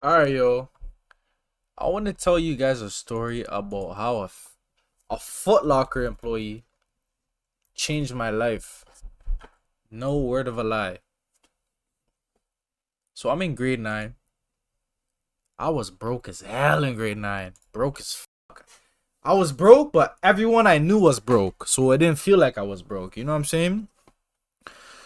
Alright, yo. I want to tell you guys a story about how a Footlocker employee changed my life. No word of a lie. So I'm in grade 9. I was broke as hell in grade 9. Broke as fuck. I was broke, but everyone I knew was broke. So it didn't feel like I was broke. You know what I'm saying?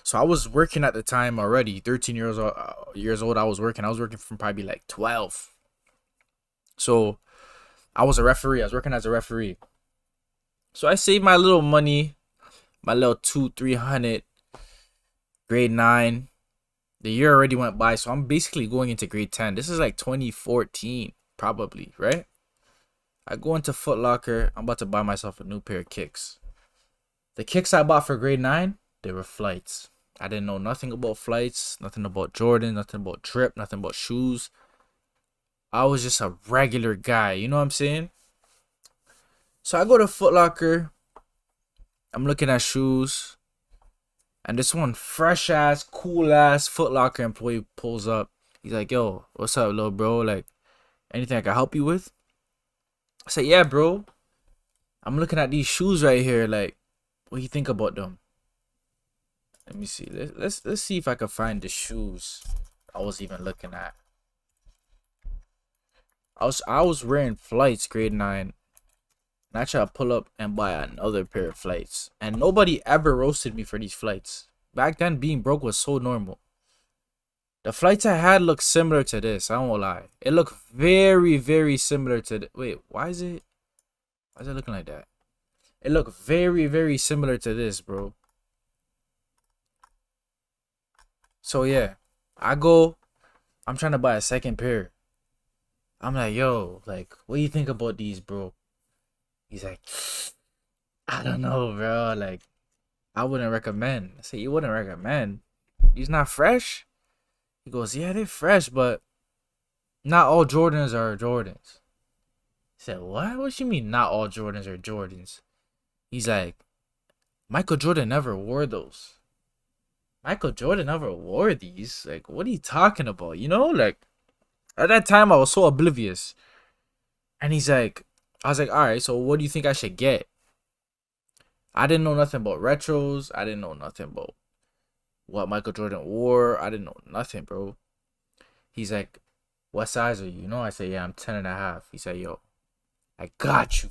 So I was working at the time already. 13 years old I was working. I was working from probably like 12. So I was a referee. I was working as a referee. So I saved my little money, my little 300, grade 9. The year already went by, so I'm basically going into grade 10. This is like 2014, probably, right? I go into Footlocker. I'm about to buy myself a new pair of kicks. The kicks I bought for grade 9, they were flights. I didn't know nothing about flights, nothing about Jordan, nothing about drip, nothing about shoes. I was just a regular guy, you know what I'm saying? So I go to Footlocker. I'm looking at shoes. And this one fresh ass, cool ass Footlocker employee pulls up. He's like, yo, what's up, little bro? Like, anything I can help you with? I said, yeah, bro. I'm looking at these shoes right here. Like, what do you think about them? Let me see. Let's see if I can find the shoes I was even looking at. I was wearing flights grade 9. And I try to pull up and buy another pair of flights. And nobody ever roasted me for these flights. Back then, being broke was so normal. The flights I had looked similar to this. I won't lie. It looked very, very similar to... Wait, why is it looking like that? It looked very, very similar to this, bro. So, yeah. I'm trying to buy a second pair. I'm like, yo, like, what do you think about these, bro? He's like, I don't know, bro. Like, I wouldn't recommend. I say, you wouldn't recommend? These not fresh? He goes, yeah, they're fresh, but not all Jordans are Jordans. I said, what? What you mean not all Jordans are Jordans? He's like, Michael Jordan never wore those. Michael Jordan never wore these? Like, what are you talking about? You know, like, at that time, I was so oblivious. And he's like, I was like, all right, so what do you think I should get? I didn't know nothing about retros. I didn't know nothing about what Michael Jordan wore. I didn't know nothing, bro. He's like, what size are you? You know, I say, yeah, I'm 10.5. He said, yo, I got you.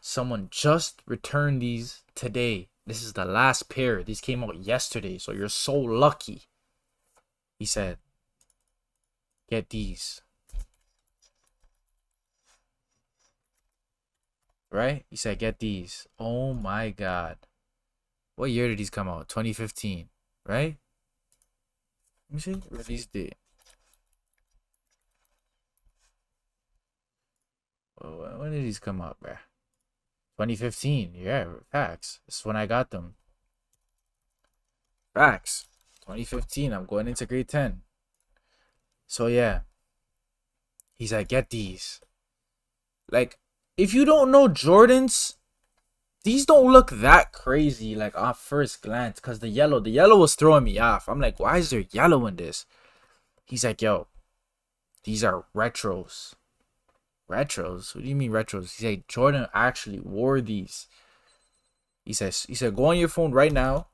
Someone just returned these today. This is the last pair. These came out yesterday, so you're so lucky. He said, get these. Right? He said, get these. Oh my God. What year did these come out? 2015. Right? Let me see. Release date. When did these come out, bruh? 2015. Yeah, facts. This is when I got them. Facts. 2015. I'm going into grade 10. So, yeah. He's like, get these. Like, if you don't know Jordans, these don't look that crazy, like, on first glance. Because the yellow was throwing me off. I'm like, why is there yellow in this? He's like, yo, these are retros. Retros? What do you mean retros? He said, Jordan actually wore these. He said, go on your phone right now.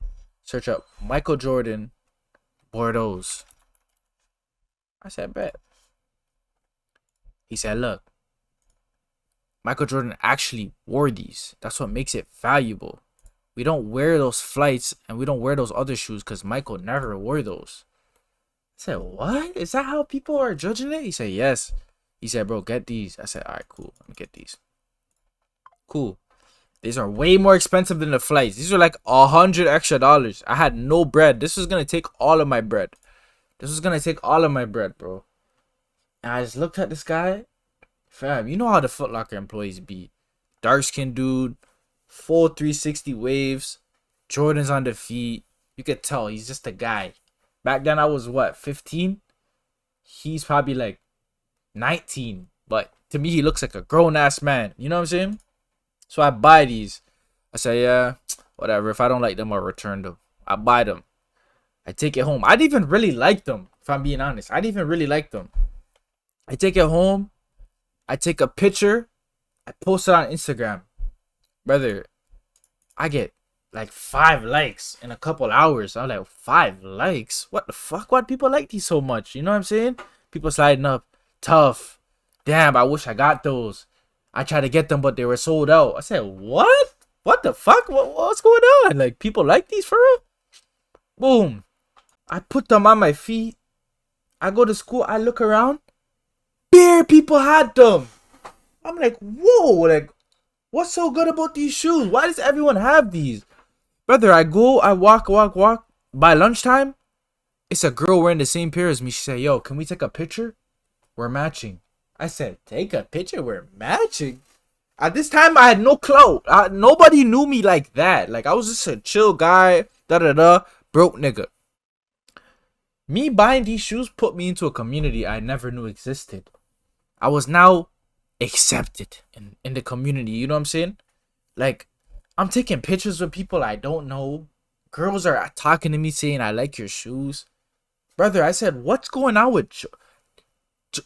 Search up Michael Jordan Bordeaux. I said, bet. He said, look. Michael Jordan actually wore these. That's what makes it valuable. We don't wear those flights and we don't wear those other shoes because Michael never wore those. I said, what? Is that how people are judging it? He said, yes. He said, bro, get these. I said, all right, cool. Let me get these. Cool. These are way more expensive than the flights. These are like $100 extra. I had no bread. This was going to take all of my bread. Bro. And I just looked at this guy. Fam, you know how the Footlocker employees be. Dark skinned dude, full 360 waves, Jordans on the feet. You could tell he's just a guy. Back then I was what, 15? He's probably like 19. But to me he looks like a grown ass man. You know what I'm saying? So I buy these. I say, yeah, whatever. If I don't like them, I'll return them. I buy them. I take it home. I didn't even really like them, if I'm being honest. I didn't even really like them. I take it home. I take a picture. I post it on Instagram. Brother, I get like 5 likes in a couple hours. I'm like, 5 likes? What the fuck? Why do people like these so much? You know what I'm saying? People sliding up. Tough. Damn, I wish I got those. I tried to get them, but they were sold out. I said, what? What the fuck? What's going on? Like, people like these for real? Boom. I put them on my feet. I go to school. I look around. Bare people had them. I'm like, whoa. Like, what's so good about these shoes? Why does everyone have these? Brother, I go, I walk. By lunchtime, it's a girl wearing the same pair as me. She said, yo, can we take a picture? We're matching. I said, take a picture? We're matching? At this time, I had no clout. Nobody knew me like that. Like, I was just a chill guy, broke nigga. Me buying these shoes put me into a community I never knew existed. I was now accepted in the community. You know what I'm saying? Like, I'm taking pictures with people I don't know. Girls are talking to me saying, I like your shoes. Brother, I said, what's going on with...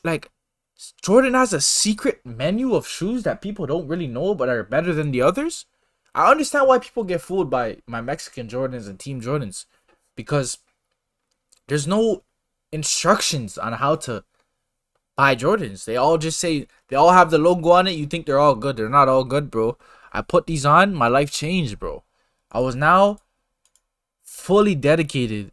Like, Jordan has a secret menu of shoes that people don't really know but are better than the others. I understand why people get fooled by my Mexican Jordans and Team Jordans, because there's no instructions on how to buy Jordans. They all just say, they all have the logo on it. You think they're all good. They're not all good, bro. I put these on. My life changed, bro. I was now fully dedicated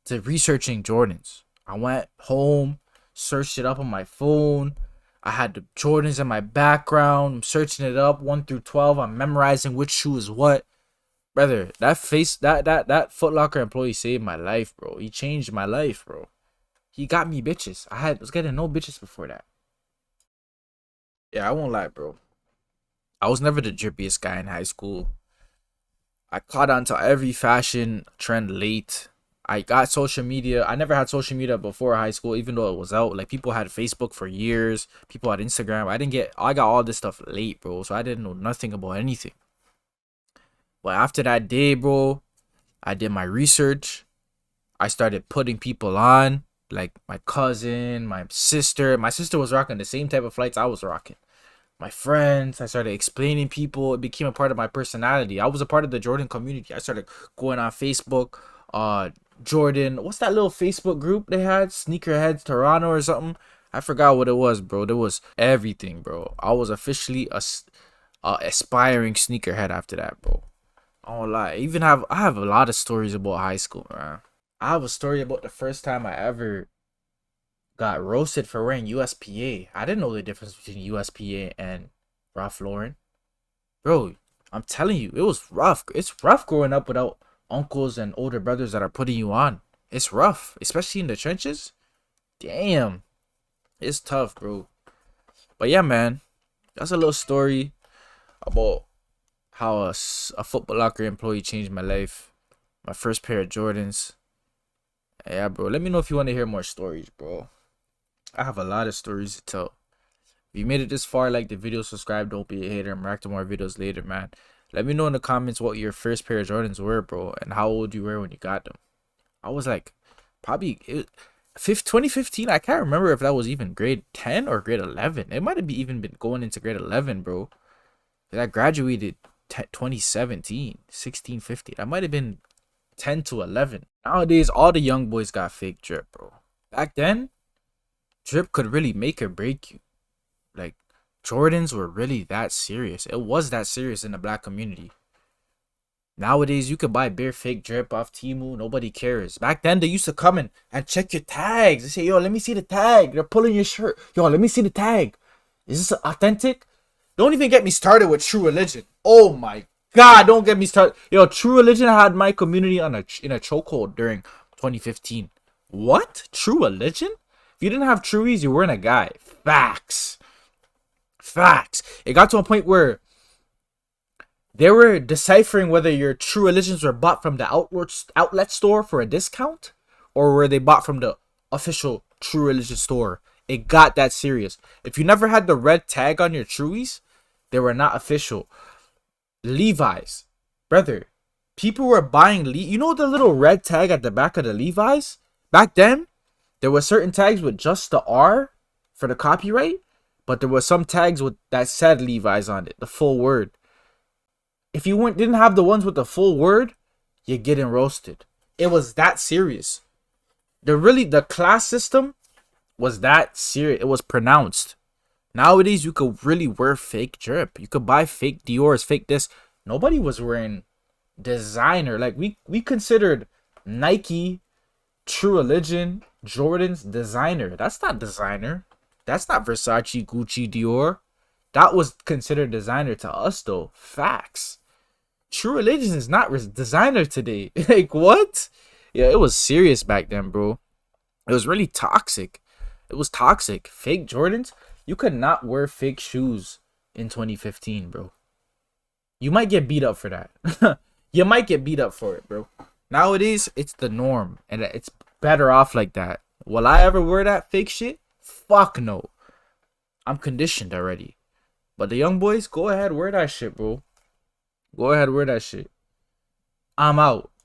to researching Jordans. I went home, searched it up on my phone. I had the Jordans in my background. I'm searching it up 1 through 12. I'm memorizing which shoe is what. Brother, that Footlocker employee saved my life, bro. He changed my life, bro. He got me bitches. Was getting no bitches before that. Yeah, I won't lie, bro. I was never the drippiest guy in high school. I caught on to every fashion trend late. I got social media. I never had social media before high school, even though it was out. Like, people had Facebook for years. People had Instagram. I got all this stuff late, bro. So I didn't know nothing about anything. But after that day, bro, I did my research. I started putting people on, like my cousin, my sister. My sister was rocking the same type of flights I was rocking. My friends, I started explaining people. It became a part of my personality. I was a part of the Jordan community. I started going on Facebook. Jordan, what's that little Facebook group they had? Sneakerheads Toronto or something? I forgot what it was, bro. There was everything, bro. I was officially a aspiring sneakerhead after that, bro. I won't lie. I have a lot of stories about high school, man. I have a story about the first time I ever got roasted for wearing USPA. I didn't know the difference between USPA and Ralph Lauren. Bro, I'm telling you, it was rough. It's rough growing up without uncles and older brothers that are putting you on. It's rough, especially in the trenches. Damn. It's tough, bro. But yeah, man. That's a little story about how a Footlocker employee changed my life. My first pair of Jordans. Yeah, bro. Let me know if you want to hear more stories, bro. I have a lot of stories to tell. If you made it this far, like the video, subscribe. Don't be a hater. I'm back to more videos later, man. Let me know in the comments what your first pair of Jordans were, bro. And how old you were when you got them. I was like, probably 2015. I can't remember if that was even grade 10 or grade 11. It might have even been going into grade 11, bro. I graduated 2017, 16, 15. I might have been 10 to 11. Nowadays, all the young boys got fake drip, bro. Back then, drip could really make or break you. Like, Jordans were really that serious. It was that serious in the black community. Nowadays, you could buy bare fake drip off Temu. Nobody cares. Back then, they used to come in and check your tags. They say, yo, let me see the tag. They're pulling your shirt. Yo, let me see the tag. Is this authentic? Don't even get me started with True Religion. Oh my God, don't get me started. Yo, True Religion had my community in a chokehold during 2015. What? True Religion? If you didn't have Truies, you weren't a guy. Facts. It got to a point where they were deciphering whether your True Religions were bought from the outlet store for a discount or were they bought from the official True Religion store. It got that serious. If you never had the red tag on your Truies, they were not official. Levi's. Brother, people were buying you know the little red tag at the back of the Levi's? Back then, there were certain tags with just the R for the copyright, but there was some tags with that said Levi's on it, the full word. If you didn't have the ones with the full word, you're getting roasted. It was that serious. The class system was that serious. It was pronounced. Nowadays, you could really wear fake drip. You could buy fake Dior's, fake this. Nobody was wearing designer. Like we considered Nike, True Religion, Jordan's designer. That's not designer. That's not Versace, Gucci, Dior. That was considered designer to us though. Facts. True Religion is not designer today. Like what? Yeah, it was serious back then, bro. It was really toxic. It was toxic. Fake Jordans. You could not wear fake shoes in 2015, bro. You might get beat up for that. You might get beat up for it, bro. Nowadays, it's the norm, and it's better off like that. Will I ever wear that fake shit? Fuck no. I'm conditioned already. But the young boys, go ahead, wear that shit, bro. Go ahead, wear that shit. I'm out.